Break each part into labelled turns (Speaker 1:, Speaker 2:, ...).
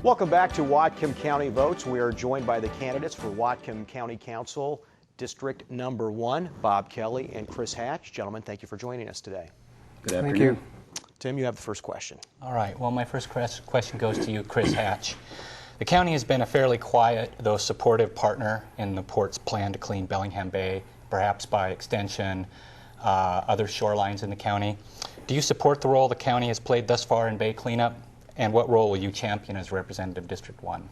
Speaker 1: Welcome back to Whatcom County Votes. We are joined by the candidates for Whatcom County Council, District Number 1, Bob Kelly and Chris Hatch. Gentlemen, thank you for joining us today.
Speaker 2: Good afternoon.
Speaker 3: Thank you.
Speaker 1: Tim, you have the first question.
Speaker 4: All right. Well, my first question goes to you, Chris Hatch. The county has been a fairly quiet, though supportive partner in the port's plan to clean Bellingham Bay, perhaps by extension, other shorelines in the county. Do you support the role the county has played thus far in bay cleanup? And what role will you champion as representative District 1?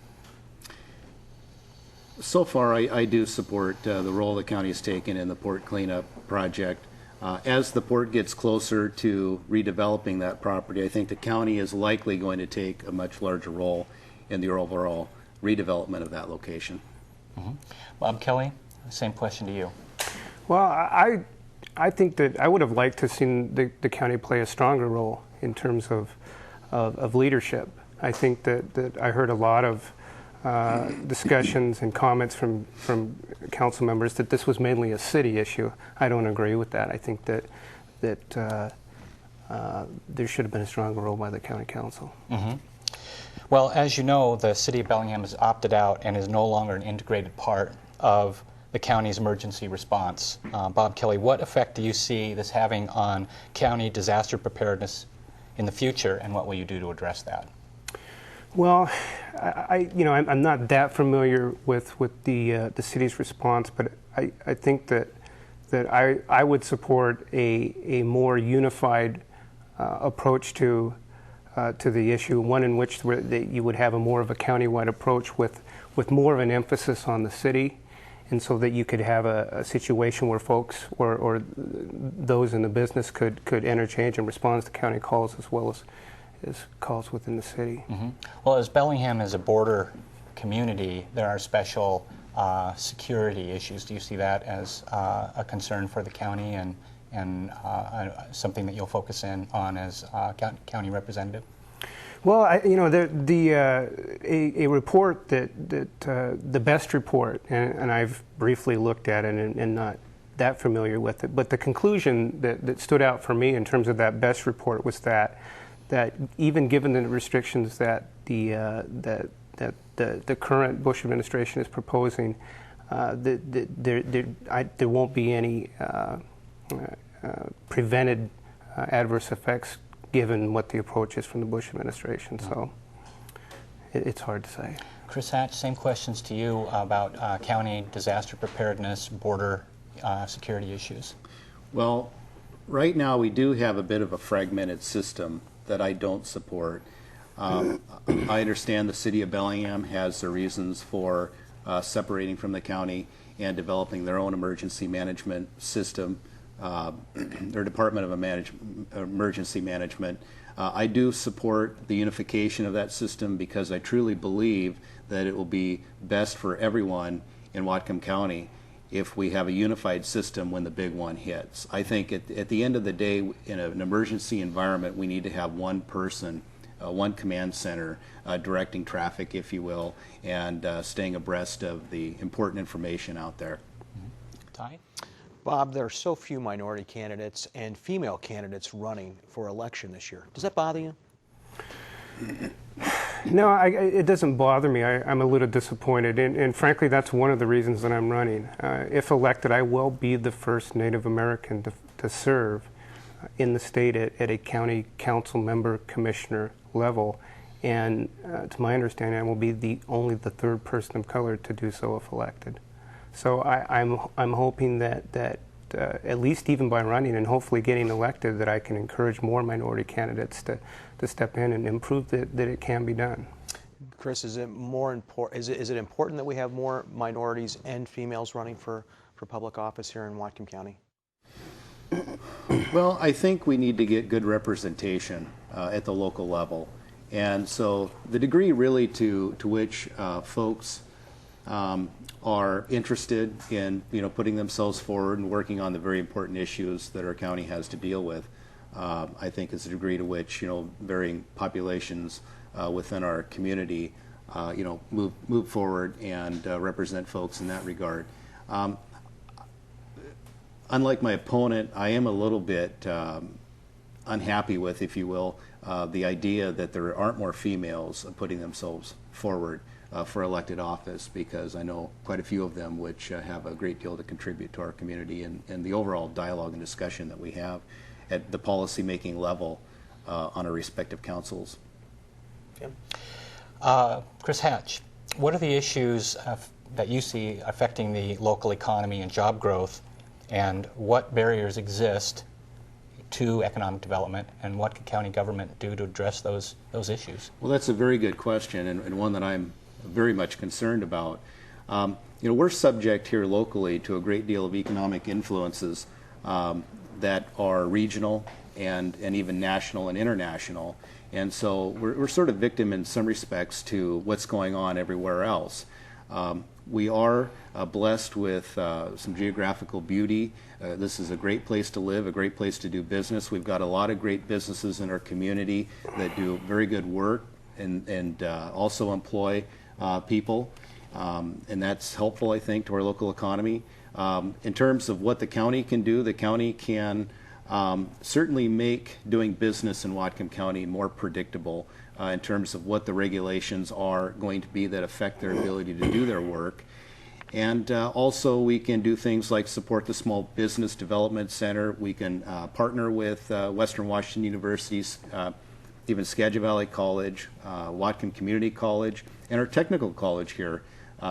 Speaker 2: So far, I do support the role the county has taken in the port cleanup project. As the port gets closer to redeveloping that property, I think the county is likely going to take a much larger role in the overall redevelopment of that location.
Speaker 4: Mm-hmm. Bob Kelly, same question to you.
Speaker 3: Well, I think that I would have liked to see the county play a stronger role in terms of leadership. I think that I heard a lot of discussions and comments from council members that this was mainly a city issue. I don't agree with that. I think that there should have been a stronger role by the county council.
Speaker 4: Mm-hmm. Well, as you know, the city of Bellingham has opted out and is no longer an integrated part of the county's emergency response. Bob Kelly, what effect do you see this having on county disaster preparedness in the future, and what will you do to address that?
Speaker 3: Well, I'm not that familiar with the city's response, but I think that I would support a more unified approach to the issue, one in which you would have more of a countywide approach with more of an emphasis on the city, and so that you could have a situation where folks or those in the business could interchange and respond to county calls as well as calls within the city.
Speaker 4: Mm-hmm. Well, as Bellingham is a border community, there are special security issues. Do you see that as a concern for the county and something that you'll focus in on as county representative?
Speaker 3: Well, a report that the best report, and I've briefly looked at it and not that familiar with it, but the conclusion that stood out for me in terms of that best report was that even given the restrictions that the current Bush administration is proposing, there won't be any prevented adverse effects given what the approach is from the Bush administration. So it's hard to say.
Speaker 4: Chris Hatch, same questions to you about county disaster preparedness, border security issues.
Speaker 2: Well, right now we do have a bit of a fragmented system that I don't support. I understand the city of Bellingham has their reasons for separating from the county and developing their own emergency management system. Their Department of Emergency Management. I do support the unification of that system because I truly believe that it will be best for everyone in Whatcom County if we have a unified system when the big one hits. I think at the end of the day, in an emergency environment, we need to have one person, one command center directing traffic, if you will, and staying abreast of the important information out there.
Speaker 4: Mm-hmm. Ty?
Speaker 1: Bob, there are so few minority candidates and female candidates running for election this year. Does that bother you?
Speaker 3: No, it doesn't bother me. I'm a little disappointed, and frankly, that's one of the reasons that I'm running. If elected, I will be the first Native American to serve in the state at a county council member commissioner level, and to my understanding, I will be only the third person of color to do so if elected. So I'm hoping that at least even by running and hopefully getting elected, that I can encourage more minority candidates to step in and improve that it can be done.
Speaker 1: Chris, is it more important? Is it important that we have more minorities and females running for public office here in Whatcom County?
Speaker 2: Well, I think we need to get good representation at the local level, and so the degree really to which folks are interested in putting themselves forward and working on the very important issues that our county has to deal with. I think is the degree to which varying populations within our community move forward and represent folks in that regard. Unlike my opponent, I am a little bit unhappy with, if you will, the idea that there aren't more females putting themselves forward for elected office, because I know quite a few of them which have a great deal to contribute to our community and the overall dialogue and discussion that we have at the policy-making level on our respective councils.
Speaker 1: Tim?
Speaker 4: Chris Hatch, what are the issues that you see affecting the local economy and job growth, and what barriers exist to economic development, and what can county government do to address those issues?
Speaker 2: Well, that's a very good question, and one that I'm very much concerned about. You know, we're subject here locally to a great deal of economic influences that are regional and even national and international, and so we're sort of victim in some respects to what's going on everywhere else. We are blessed with some geographical beauty. This is a great place to live, a great place to do business. We've got a lot of great businesses in our community that do very good work and also employ people, and that's helpful, I think, to our local economy. In terms of what the county can do, the county can certainly make doing business in Whatcom County more predictable in terms of what the regulations are going to be that affect their ability to do their work. And also we can do things like support the Small Business Development Center. We can partner with Western Washington University's, even Skagit Valley College, Whatcom Community College, and our technical college here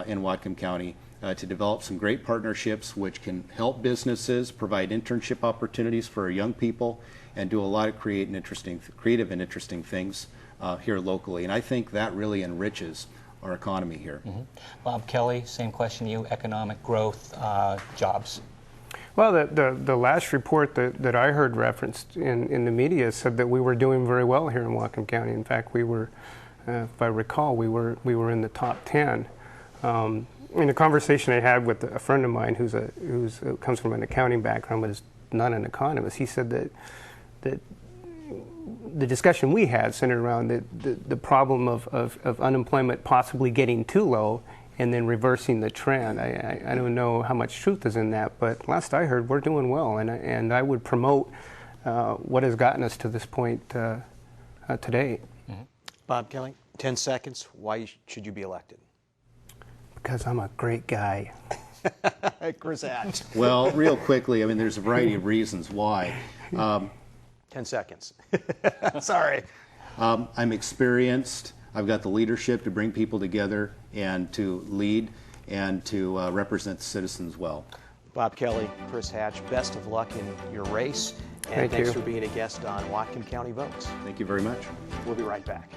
Speaker 2: in Whatcom County to develop some great partnerships which can help businesses, provide internship opportunities for our young people, and do a lot of creative and interesting things here locally. And I think that really enriches our economy here.
Speaker 4: Mm-hmm. Bob Kelly, same question to you, economic growth, jobs.
Speaker 3: Well, the last report that I heard referenced in the media said that we were doing very well here in Whatcom County. In fact, we were, if I recall, we were in the top 10. In a conversation I had with a friend of mine who comes from an accounting background but is not an economist, he said that the discussion we had centered around the problem of unemployment possibly getting too low and then reversing the trend. I don't know how much truth is in that, but last I heard, we're doing well, and I would promote what has gotten us to this point today.
Speaker 1: Mm-hmm. Bob Kelly, 10 seconds. Why should you be elected?
Speaker 3: Because I'm a great guy.
Speaker 1: Chris Hatch.
Speaker 2: Well, real quickly, I mean, there's a variety of reasons why.
Speaker 1: 10 seconds. Sorry.
Speaker 2: I'm experienced. I've got the leadership to bring people together and to lead and to represent the citizens well.
Speaker 1: Bob Kelly, Chris Hatch, best of luck in your race. And
Speaker 3: Thank
Speaker 1: thanks
Speaker 3: you.
Speaker 1: for being a guest on Whatcom County Votes.
Speaker 2: Thank you very much.
Speaker 1: We'll be right back.